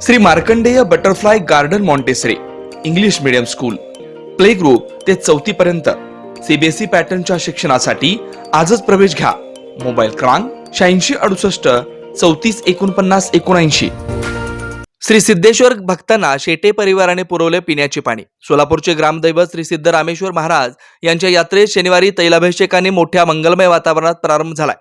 Shri Markandeya butterfly garden montessori English medium school play group ते 4थी पर्यंत सीबीएसई पॅटर्नच्या शिक्षणासाठी आजच प्रवेश घ्या. मोबाईल क्रमांक 8668 34 49 79. श्री सिद्धेश्वर भक्तांना शेटे परिवाराने पुरवले पिण्याचे पाणी. सोलापूरचे ग्रामदैवत श्री सिद्ध रामेश्वर महाराज यांच्या यात्रेत शनिवारी तैलाभिषेकाने मोठ्या मंगलमय वातावरणात प्रारंभ झाला.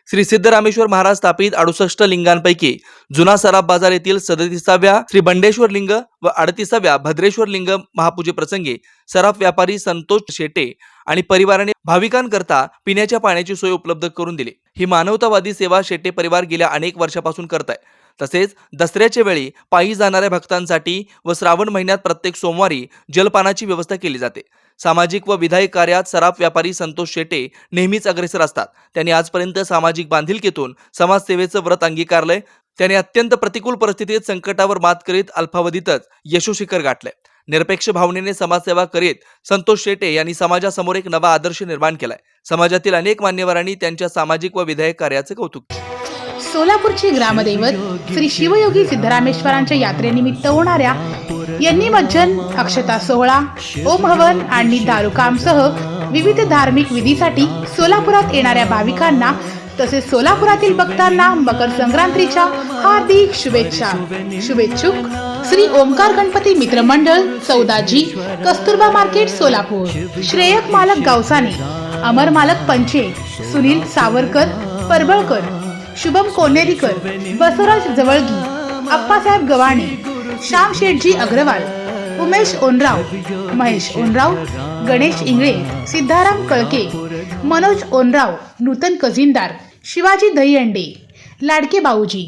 श्री सिद्ध रामेश्वर महाराज स्थापित 68 लिंगांपैकी जुना सराफ बाजार येथील 37व्या श्री बंडेश्वर लिंग व 38व्या भद्रेश्वर लिंग महापूजे प्रसंगी सराफ व्यापारी संतोष शेटे आणि परिवाराने भाविकांकरता पिण्याच्या पाण्याची सोय उपलब्ध करून दिली. ही मानवतावादी सेवा शेटे परिवार गेल्या अनेक वर्षापासून करत आहे. तसेच दसऱ्याच्या वेळी पायी जाणाऱ्या भक्तांसाठी व श्रावण महिन्यात प्रत्येक सोमवारी जलपानाची व्यवस्था केली जाते. सामाजिक व विधायक कार्यात सराफ व्यापारी संतोष शेटे नेहमीच अग्रेसर असतात. त्यांनी आजपर्यंत सामाजिक बांधिलकीतून समाजसेवेचं व्रत अंगीकारलंय. त्याने अत्यंत प्रतिकूल परिस्थितीत संकटावर मात करीत अल्पावधीतच यशोशिखर गाठले. निरपेक्ष भावनेने समाजसेवा करीत संतोष शेटे यांनी समाजासमोर एक नवा आदर्श निर्माण केलाय. समाजातील अनेक मान्यवरांनी त्यांच्या सामाजिक व विधायक कार्याचे कौतुक केले. सोलापूरचे ग्रामदैवत श्री शिवयोगी सिद्धरामेश्वरांच्या यात्रेनिमित्त होणाऱ्या यन्निमज्जन, अक्षता सोहळा, ओम हवन आणि दारुकामसह विविध धार्मिक विधीसाठी सोलापुरात येणाऱ्या भाविकांना तसेच सोलापुरातील भक्तांना मकर संक्रांतीच्या हार्दिक शुभेच्छा. शुभेच्छुक श्री ओमकार गणपती मित्र मंडळ, सौदाजी, कस्तुरबा मार्केट, सोलापूर. श्रेयक मालक गावसाने, अमर मालक पंचे, सुनील सावरकर परबळकर, शुभम कोनेरीकर, बसवराज जवळगी, अप्पासाहेब गव्हाणे, श्याम शेठजी अग्रवाल, उमेश ओनराव, महेश ओनराव, गणेश इंगळे, सिद्धाराम कळके, मनोज ओनराव, नूतन खजिनदार, शिवाजी दहीहंडे, लाडके बाऊजी.